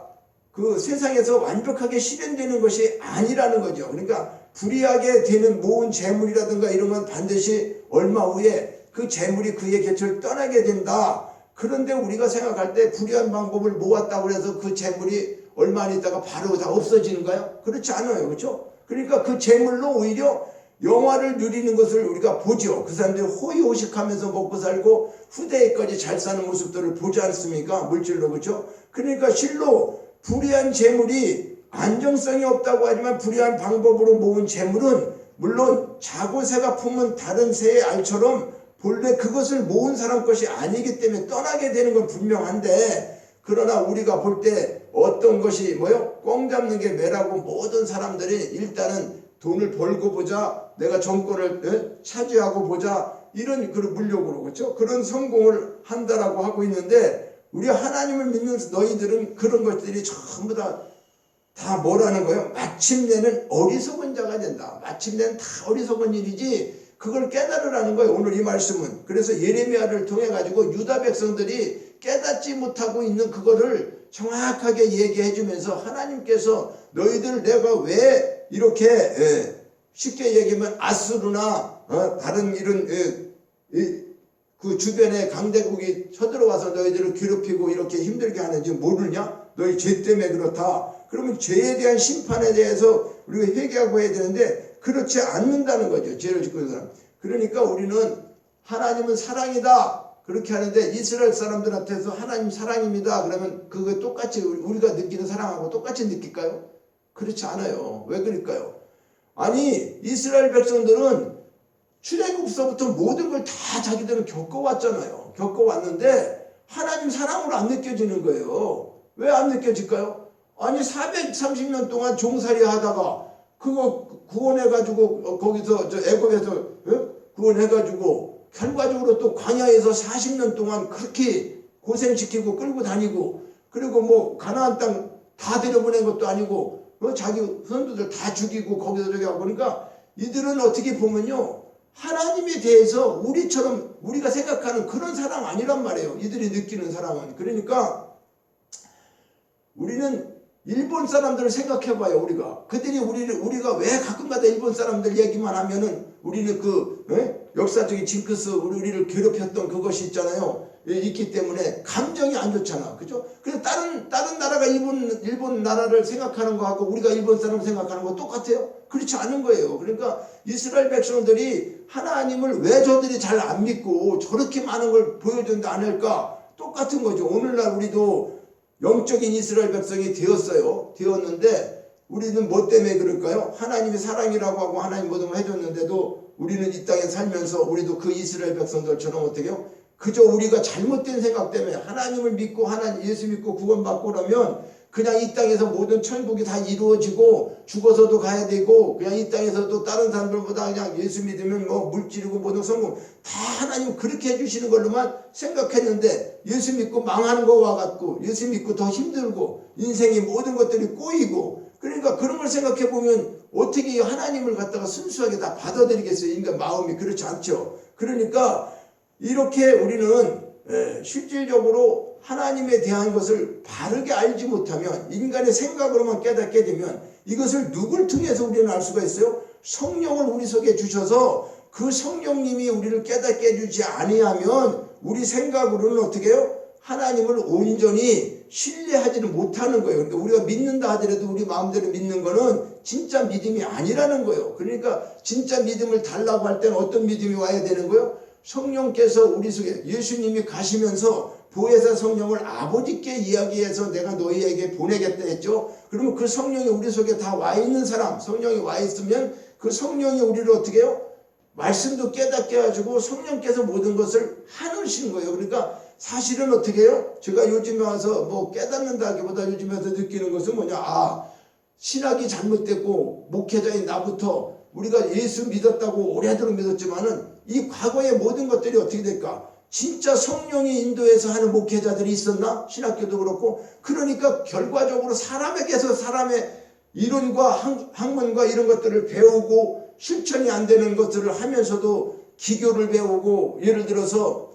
그 세상에서 완벽하게 실현되는 것이 아니라는 거죠. 그러니까 불의하게 되는 모은 재물이라든가 이런 건 반드시 얼마 후에 그 재물이 그의 곁을 떠나게 된다. 그런데 우리가 생각할 때 불의한 방법을 모았다고 해서 그 재물이 얼마 안 있다가 바로 다 없어지는가요? 그렇지 않아요. 그렇죠? 그러니까 그 재물로 오히려 영화를 누리는 것을 우리가 보죠. 그 사람들이 호의호식하면서 먹고 살고 후대에까지 잘 사는 모습들을 보지 않습니까? 물질로. 그렇죠? 그러니까 실로 불의한 재물이 안정성이 없다고 하지만 불의한 방법으로 모은 재물은 물론 자고새가 품은 다른 새의 알처럼 본래 그것을 모은 사람 것이 아니기 때문에 떠나게 되는 건 분명한데, 그러나 우리가 볼 때 어떤 것이 꽁 잡는 게 매라고 모든 사람들이 일단은 돈을 벌고 보자, 내가 정권을 차지하고 보자, 이런 그런 물욕으로, 그렇죠? 그런 성공을 한다라고 하고 있는데, 우리 하나님을 믿는 너희들은 그런 것들이 전부 다 뭐라는 거예요? 마침내는 어리석은 자가 된다. 마침내는 다 어리석은 일이지 그걸 깨달으라는 거예요. 오늘 이 말씀은. 그래서 예레미야를 통해 가지고 유다 백성들이 깨닫지 못하고 있는 그거를 정확하게 얘기해 주면서 하나님께서 너희들 내가 왜 이렇게 쉽게 얘기하면 아수르나 다른 이런 그 주변에 강대국이 쳐들어와서 너희들을 괴롭히고 이렇게 힘들게 하는지 모르냐? 너희 죄 때문에 그렇다. 그러면 죄에 대한 심판에 대해서 우리가 회개하고 해야 되는데 그렇지 않는다는 거죠. 죄를 짓고 있는 사람. 그러니까 우리는 하나님은 사랑이다. 그렇게 하는데 이스라엘 사람들한테서 하나님 사랑입니다. 그러면 그거 똑같이 우리가 느끼는 사랑하고 똑같이 느낄까요? 그렇지 않아요. 왜 그럴까요? 아니 이스라엘 백성들은 출애굽서부터 모든 걸 다 자기들은 겪어왔잖아요. 겪어왔는데 하나님 사랑으로 안 느껴지는 거예요. 왜 안 느껴질까요? 아니 430년 동안 종살이 하다가 그거 구원해가지고 거기서 애굽에서 구원해가지고 결과적으로 또 광야에서 40년 동안 그렇게 고생시키고 끌고 다니고, 그리고 뭐 가나안 땅 다 들여보낸 것도 아니고 자기 선조들 다 죽이고 거기서 저기 하고, 그러니까 이들은 어떻게 보면요 하나님에 대해서 우리처럼 우리가 생각하는 그런 사랑 아니란 말이에요. 이들이 느끼는 사랑은. 그러니까 우리는 일본 사람들을 생각해봐요. 그들이 우리가 왜 가끔가다 일본 사람들 얘기만 하면은 우리는 역사적인 징크스 우리를 괴롭혔던 그것이 있잖아요. 있기 때문에 감정이 안 좋잖아. 그죠? 그래서 다른 나라가 일본 나라를 생각하는 거하고 우리가 일본 사람 생각하는 거 똑같아요? 그렇지 않은 거예요. 그러니까 이스라엘 백성들이 하나님을 왜 저들이 잘 안 믿고 저렇게 많은 걸 보여준다 안 할까? 똑같은 거죠. 오늘날 우리도 영적인 이스라엘 백성이 되었는데 우리는 뭐 때문에 그럴까요? 하나님이 사랑이라고 하고 하나님 모든 걸 해줬는데도 우리는 이 땅에 살면서 우리도 그 이스라엘 백성들처럼 어떻게 해요? 그저 우리가 잘못된 생각 때문에 하나님을 믿고 예수 믿고 구원받고 그러면 그냥 이 땅에서 모든 천국이 다 이루어지고 죽어서도 가야 되고 그냥 이 땅에서도 다른 사람들보다 그냥 예수 믿으면 뭐 물질이고 모든 성공 다 하나님 그렇게 해주시는 걸로만 생각했는데 예수 믿고 망하는 거와 같고 예수 믿고 더 힘들고 인생의 모든 것들이 꼬이고, 그러니까 그런 걸 생각해 보면 어떻게 하나님을 갖다가 순수하게 다 받아들이겠어요? 인간 마음이 그렇지 않죠. 그러니까 이렇게 우리는 실질적으로 하나님에 대한 것을 바르게 알지 못하면 인간의 생각으로만 깨닫게 되면 이것을 누굴 통해서 우리는 알 수가 있어요? 성령을 우리 속에 주셔서 그 성령님이 우리를 깨닫게 해주지 아니하면 우리 생각으로는 어떻게 해요? 하나님을 온전히 신뢰하지는 못하는 거예요. 그러니까 우리가 믿는다 하더라도 우리 마음대로 믿는 거는 진짜 믿음이 아니라는 거예요. 그러니까 진짜 믿음을 달라고 할 때는 어떤 믿음이 와야 되는 거예요? 성령께서 우리 속에 예수님이 가시면서 보혜사 성령을 아버지께 이야기해서 내가 너희에게 보내겠다 했죠. 그러면 그 성령이 우리 속에 다 와 있는 사람, 성령이 와 있으면 그 성령이 우리를 어떻게 해요? 말씀도 깨닫게 해가지고 성령께서 모든 것을 하시는 거예요. 그러니까 사실은 어떻게 해요? 제가 요즘에 와서 뭐 깨닫는다기보다 요즘에 와서 느끼는 것은 뭐냐, 신학이 잘못됐고 목회자인 나부터 우리가 예수 믿었다고 오래도록 믿었지만은 이 과거의 모든 것들이 어떻게 될까? 진짜 성령이 인도해서 하는 목회자들이 있었나? 신학교도 그렇고. 그러니까 결과적으로 사람에게서 사람의 이론과 학문과 이런 것들을 배우고 실천이 안 되는 것들을 하면서도 기교를 배우고, 예를 들어서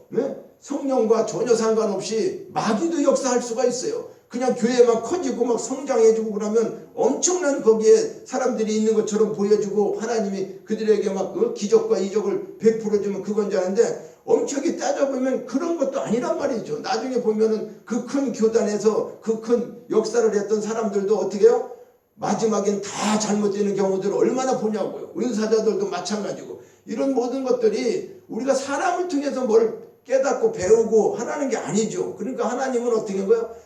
성령과 전혀 상관없이 마귀도 역사할 수가 있어요. 그냥 교회만 커지고 막 성장해주고 그러면 엄청난 거기에 사람들이 있는 것처럼 보여주고 하나님이 그들에게 막 기적과 이적을 베풀어주면 그건 줄 아는데 엄청히 따져보면 그런 것도 아니란 말이죠. 나중에 보면은 그 큰 교단에서 그 큰 역사를 했던 사람들도 어떻게 해요? 마지막엔 다 잘못되는 경우들을 얼마나 보냐고요. 은사자들도 마찬가지고 이런 모든 것들이 우리가 사람을 통해서 뭘 깨닫고 배우고 하라는 게 아니죠. 그러니까 하나님은 어떻게 한 거예요?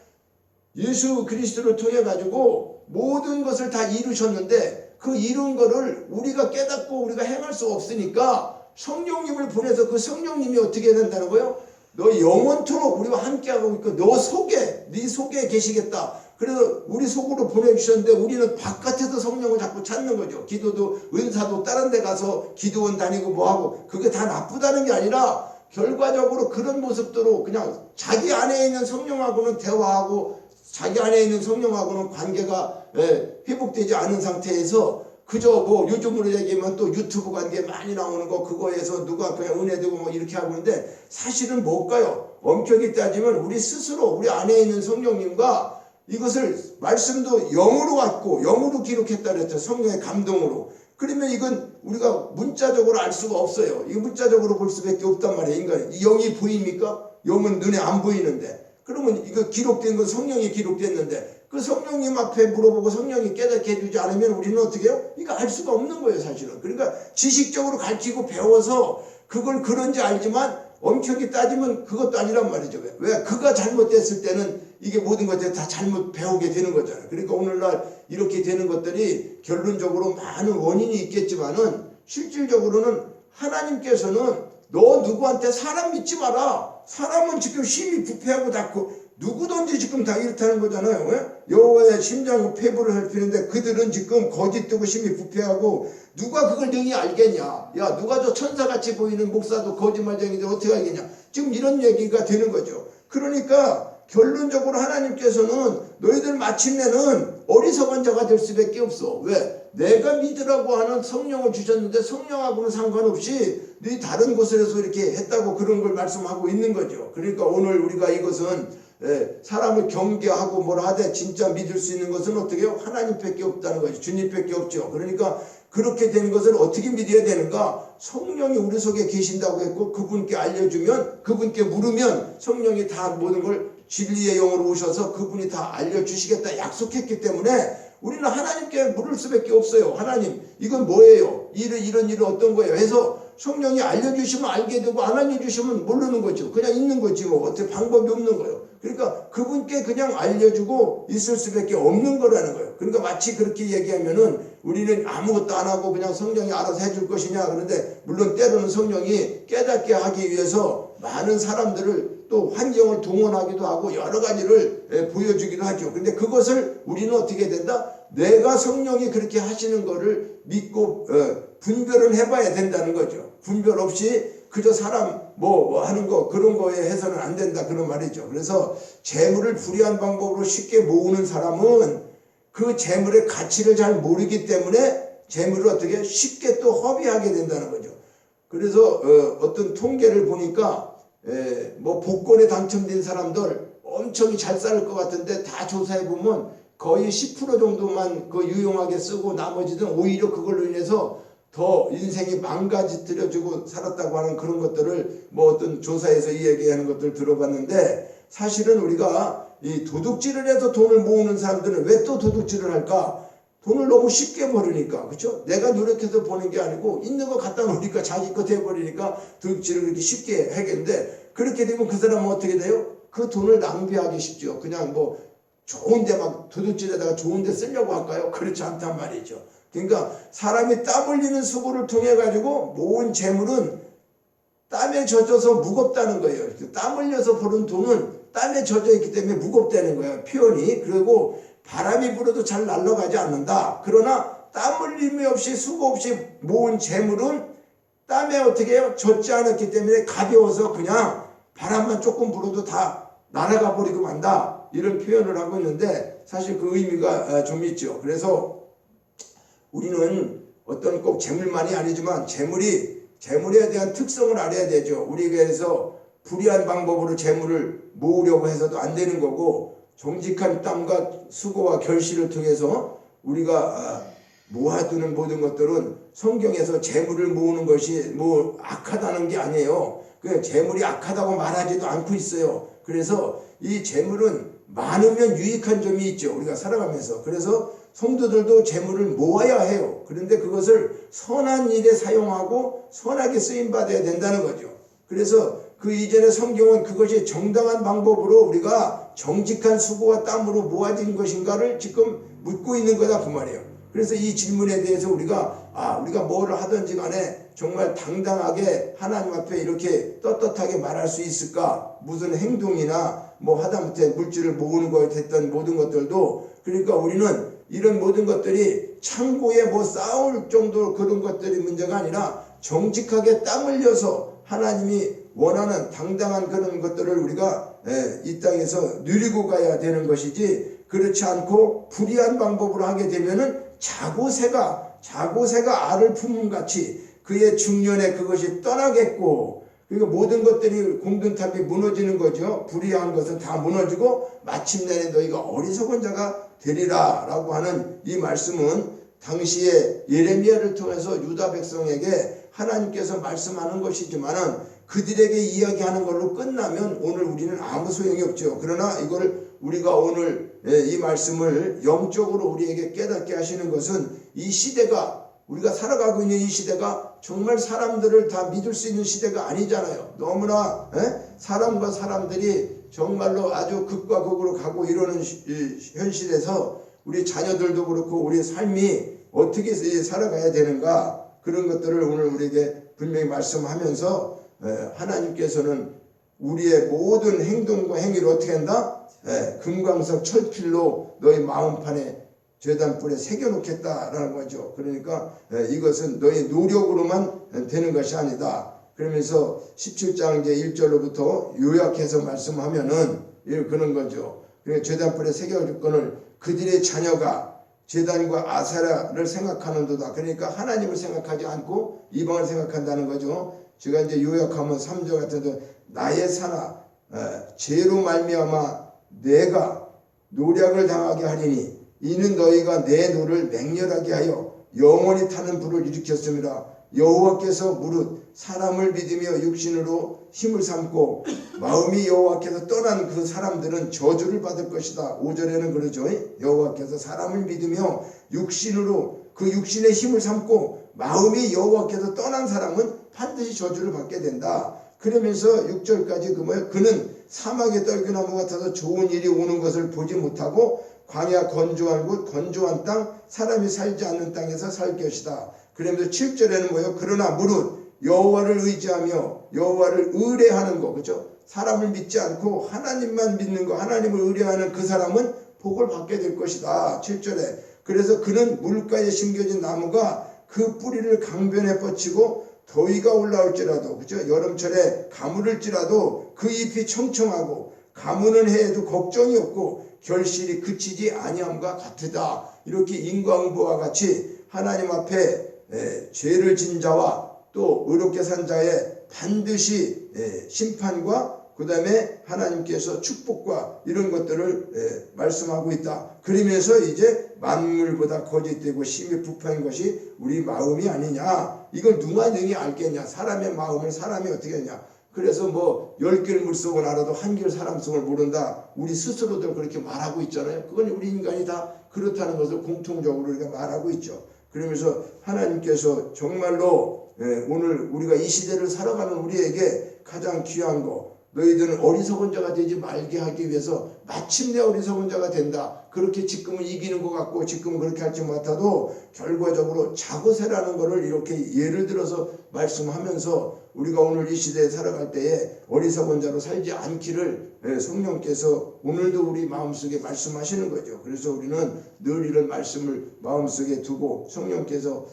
예수 그리스도를 통해 가지고 모든 것을 다 이루셨는데 그 이룬 거를 우리가 깨닫고 우리가 행할 수 없으니까 성령님을 보내서 그 성령님이 어떻게 된다는 거예요? 너 영원토록 우리와 함께하고 있고 너 속에 네 속에 계시겠다. 그래서 우리 속으로 보내주셨는데 우리는 바깥에서 성령을 자꾸 찾는 거죠. 기도도 은사도 다른 데 가서 기도원 다니고 뭐하고 그게 다 나쁘다는 게 아니라 결과적으로 그런 모습대로 그냥 자기 안에 있는 성령하고는 대화하고 자기 안에 있는 성령하고는 관계가 회복되지 않은 상태에서 그저 뭐 요즘으로 얘기하면 또 유튜브 관계 많이 나오는 거 그거에서 누가 그냥 은혜되고 뭐 이렇게 하고 있는데 사실은 뭘까요? 엄격히 따지면 우리 스스로 우리 안에 있는 성령님과 이것을 말씀도 영으로 왔고 영으로 기록했다 그랬죠. 성령의 감동으로. 그러면 이건 우리가 문자적으로 알 수가 없어요. 이거 문자적으로 볼 수밖에 없단 말이에요. 인간이. 이 영이 보입니까? 영은 눈에 안 보이는데. 그러면 이거 기록된 건 성령이 기록됐는데 그 성령님 앞에 물어보고 성령이 깨닫게 해주지 않으면 우리는 어떻게 해요? 이거 알 수가 없는 거예요 사실은. 그러니까 지식적으로 가르치고 배워서 그걸 그런지 알지만 엄격히 따지면 그것도 아니란 말이죠. 왜? 그가 잘못됐을 때는 이게 모든 것들이 다 잘못 배우게 되는 거잖아요. 그러니까 오늘날 이렇게 되는 것들이 결론적으로 많은 원인이 있겠지만은 실질적으로는 하나님께서는 너 누구한테 사람 믿지 마라. 사람은 지금 심히 부패하고 닫고 누구든지 지금 다 이렇다는 거잖아요. 왜? 여호와의 심장은 폐부를 살피는데 그들은 지금 거짓되고 심히 부패하고 누가 그걸 능히 알겠냐. 야 누가 저 천사같이 보이는 목사도 거짓말쟁이들 어떻게 알겠냐. 지금 이런 얘기가 되는 거죠. 그러니까 결론적으로 하나님께서는 너희들 마침내는 어리석은 자가 될 수밖에 없어. 왜? 내가 믿으라고 하는 성령을 주셨는데 성령하고는 상관없이 네 다른 곳에서 이렇게 했다고 그런 걸 말씀하고 있는 거죠. 그러니까 오늘 우리가 이것은 사람을 경계하고 뭐라 하되 진짜 믿을 수 있는 것은 어떻게 해요? 하나님밖에 없다는 거죠. 주님밖에 없죠. 그러니까 그렇게 되는 것을 어떻게 믿어야 되는가? 성령이 우리 속에 계신다고 했고 그분께 알려주면 그분께 물으면 성령이 다 모든 걸 진리의 영으로 오셔서 그분이 다 알려주시겠다 약속했기 때문에 우리는 하나님께 물을 수밖에 없어요. 하나님 이건 뭐예요? 이런 일은 어떤 거예요? 해서 성령이 알려주시면 알게 되고 안 알려주시면 모르는 거죠. 그냥 있는 거지 뭐 어떻게 방법이 없는 거예요. 그러니까 그분께 그냥 알려주고 있을 수밖에 없는 거라는 거예요. 그러니까 마치 그렇게 얘기하면은 우리는 아무것도 안 하고 그냥 성령이 알아서 해줄 것이냐 그런데 물론 때로는 성령이 깨닫게 하기 위해서 많은 사람들을 또 환경을 동원하기도 하고 여러 가지를 보여주기도 하죠. 근데 그것을 우리는 어떻게 된다? 내가 성령이 그렇게 하시는 거를 믿고 분별을 해봐야 된다는 거죠. 분별 없이 그저 사람 뭐 하는 거 그런 거에 해서는 안 된다 그런 말이죠. 그래서 재물을 불의한 방법으로 쉽게 모으는 사람은 그 재물의 가치를 잘 모르기 때문에 재물을 어떻게 쉽게 또 허비하게 된다는 거죠. 그래서 어떤 통계를 보니까 뭐 복권에 당첨된 사람들 엄청 잘 살 것 같은데 다 조사해 보면 거의 10% 정도만 그 유용하게 쓰고 나머지는 오히려 그걸로 인해서 더 인생이 망가뜨려주고 살았다고 하는 그런 것들을 뭐 어떤 조사에서 이 얘기하는 것들 들어봤는데 사실은 우리가 이 도둑질을 해서 돈을 모으는 사람들은 왜 또 도둑질을 할까? 돈을 너무 쉽게 버리니까 그렇죠? 내가 노력해서 버는 게 아니고 있는 거 갖다 놓으니까 자기 거 돼버리니까 도둑질을 그렇게 쉽게 하겠는데 그렇게 되면 그 사람은 어떻게 돼요? 그 돈을 낭비하기 쉽죠. 그냥 뭐 좋은데 막 도둑질에다가 좋은데 쓰려고 할까요? 그렇지 않단 말이죠. 그러니까 사람이 땀 흘리는 수고를 통해 가지고 모은 재물은 땀에 젖어서 무겁다는 거예요. 땀 흘려서 버는 돈은 땀에 젖어 있기 때문에 무겁다는 거예요. 표현이. 그리고 바람이 불어도 잘 날아가지 않는다. 그러나 땀 흘림이 없이 수고 없이 모은 재물은 땀에 어떻게 해요? 젖지 않았기 때문에 가벼워서 그냥 바람만 조금 불어도 다 날아가 버리고 만다. 이런 표현을 하고 있는데 사실 그 의미가 좀 있죠. 그래서 우리는 어떤 꼭 재물만이 아니지만 재물에 대한 특성을 알아야 되죠. 우리가 그래서 불의한 방법으로 재물을 모으려고 해서도 안 되는 거고 정직한 땀과 수고와 결실을 통해서 우리가 모아두는 모든 것들은 성경에서 재물을 모으는 것이 뭐 악하다는 게 아니에요. 그 재물이 악하다고 말하지도 않고 있어요. 그래서 이 재물은 많으면 유익한 점이 있죠. 우리가 살아가면서. 그래서 성도들도 재물을 모아야 해요. 그런데 그것을 선한 일에 사용하고 선하게 쓰임받아야 된다는 거죠. 그래서 그 이전에 성경은 그것이 정당한 방법으로 우리가 정직한 수고와 땀으로 모아진 것인가를 지금 묻고 있는 거다 그 말이에요. 그래서 이 질문에 대해서 우리가 뭐를 하든지 간에 정말 당당하게 하나님 앞에 이렇게 떳떳하게 말할 수 있을까? 무슨 행동이나 뭐 하다못해 물질을 모으는 거에 됐던 모든 것들도, 그러니까 우리는 이런 모든 것들이 창고에 뭐 쌓을 정도 그런 것들이 문제가 아니라 정직하게 땀 흘려서 하나님이 원하는 당당한 그런 것들을 우리가 이 땅에서 누리고 가야 되는 것이지, 그렇지 않고 불의한 방법으로 하게 되면은 자고새가 알을 품은 같이 그의 중년에 그것이 떠나겠고, 그러니까 모든 것들이 공든탑이 무너지는 거죠. 불의한 것은 다 무너지고 마침내 너희가 어리석은 자가 되리라 라고 하는 이 말씀은 당시에 예레미야를 통해서 유다 백성에게 하나님께서 말씀하는 것이지만은 그들에게 이야기하는 걸로 끝나면 오늘 우리는 아무 소용이 없죠. 그러나 이걸 우리가 오늘 이 말씀을 영적으로 우리에게 깨닫게 하시는 것은 이 시대가, 우리가 살아가고 있는 이 시대가 정말 사람들을 다 믿을 수 있는 시대가 아니잖아요. 너무나 사람과 사람들이 정말로 아주 극과 극으로 가고 이러는 현실에서 우리 자녀들도 그렇고 우리 삶이 어떻게 살아가야 되는가, 그런 것들을 오늘 우리에게 분명히 말씀하면서 하나님께서는 우리의 모든 행동과 행위를 어떻게 한다? 금광석 철필로 너희 마음판에 제단불에 새겨놓겠다라는 거죠. 그러니까 이것은 너희 노력으로만 되는 것이 아니다. 그러면서 17장 이제 1절로부터 요약해서 말씀하면은 그런 거죠. 그러니까 제단불에 새겨줄 거는 그들의 자녀가 제단과 아세라를 생각하는도다. 그러니까 하나님을 생각하지 않고 이방을 생각한다는 거죠. 제가 이제 요약하면 3절 같은 데 나의 사나 죄로 말미암아 내가 노략을 당하게 하리니 이는 너희가 내 노를 맹렬하게 하여 영원히 타는 불을 일으켰습니다. 여호와께서 무릇 사람을 믿으며 육신으로 힘을 삼고 마음이 여호와께서 떠난 그 사람들은 저주를 받을 것이다. 5절에는 그러죠. 여호와께서 사람을 믿으며 육신으로 그 육신의 힘을 삼고 마음이 여호와께서 떠난 사람은 반드시 저주를 받게 된다. 그러면서 6절까지 그는 사막의 떨기나무 같아서 좋은 일이 오는 것을 보지 못하고 광야 건조한 곳 건조한 땅 사람이 살지 않는 땅에서 살 것이다. 그러면서 7절에는 뭐예요? 그러나 무릇 여호와를 의지하며 여호와를 의뢰하는 거, 그렇죠? 사람을 믿지 않고 하나님만 믿는 거, 하나님을 의뢰하는 그 사람은 복을 받게 될 것이다. 7절에 그래서 그는 물가에 심겨진 나무가 그 뿌리를 강변에 뻗치고 더위가 올라올지라도, 그렇죠? 여름철에 가물을지라도 그 잎이 청청하고 가무는 해에도 걱정이 없고 결실이 그치지 아니함과 같으다. 이렇게 인과응보와 같이 하나님 앞에 죄를 진 자와 또 의롭게 산 자의 반드시 심판과 그 다음에 하나님께서 축복과 이런 것들을 말씀하고 있다. 그러면서 이제 만물보다 거짓되고 심히 부패한 것이 우리 마음이 아니냐. 이걸 누가 능히 알겠냐. 사람의 마음을 사람이 어떻게 하냐. 그래서 뭐 10개를 물속을 알아도 한결 사람 속을 모른다. 우리 스스로도 그렇게 말하고 있잖아요. 그건 우리 인간이 다 그렇다는 것을 공통적으로 우리가 말하고 있죠. 그러면서 하나님께서 정말로 오늘 우리가 이 시대를 살아가는 우리에게 가장 귀한 거, 너희들은 어리석은 자가 되지 말게 하기 위해서 마침내 어리석은 자가 된다. 그렇게 지금은 이기는 것 같고 지금은 그렇게 할지 못해도 결과적으로 자고새라는 것을 이렇게 예를 들어서 말씀하면서 우리가 오늘 이 시대에 살아갈 때에 어리석은 자로 살지 않기를 성령께서 오늘도 우리 마음속에 말씀하시는 거죠. 그래서 우리는 늘 이런 말씀을 마음속에 두고 성령께서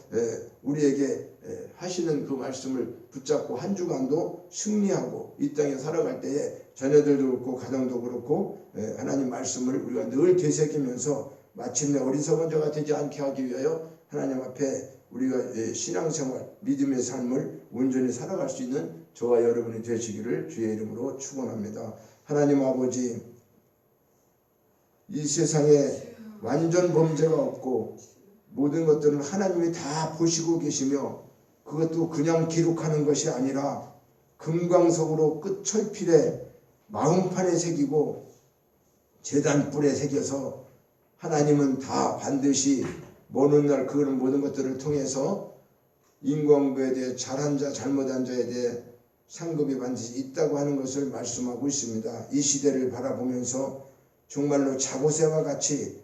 우리에게 하시는 그 말씀을 붙잡고 한 주간도 승리하고 이 땅에 살아갈 때에 자녀들도 그렇고 가정도 그렇고 하나님 말씀을 우리가 늘 되새기면서 마침내 어리석은 자가 되지 않게 하기 위하여 하나님 앞에 우리가 신앙생활 믿음의 삶을 온전히 살아갈 수 있는 저와 여러분이 되시기를 주의 이름으로 축원합니다. 하나님 아버지, 이 세상에 완전 범죄가 없고 모든 것들은 하나님이 다 보시고 계시며 그것도 그냥 기록하는 것이 아니라 금광석으로 끝철필에 마음판에 새기고 제단뿔에 새겨서 하나님은 다 반드시 먼 날 그런 모든 것들을 통해서 인과응보에 대해 잘한 자 잘못한 자에 대해 상급이 반드시 있다고 하는 것을 말씀하고 있습니다. 이 시대를 바라보면서 정말로 자고새와 같이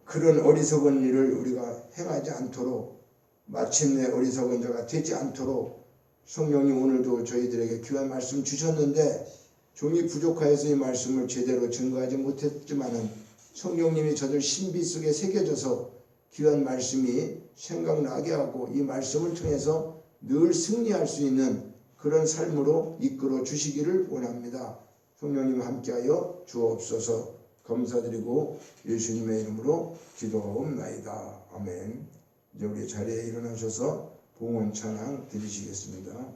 그런 어리석은 일을 우리가 행하지 않도록 마침내 어리석은 자가 되지 않도록 성령님 오늘도 저희들에게 귀한 말씀 주셨는데 종이 부족하여서 이 말씀을 제대로 증거하지 못했지만은 성령님이 저들 신비 속에 새겨져서 귀한 말씀이 생각나게 하고 이 말씀을 통해서 늘 승리할 수 있는 그런 삶으로 이끌어 주시기를 원합니다. 성령님 함께하여 주옵소서. 감사드리고 예수님의 이름으로 기도하옵나이다. 아멘. 이제 우리 자리에 일어나셔서 봉헌 찬양 드리시겠습니다.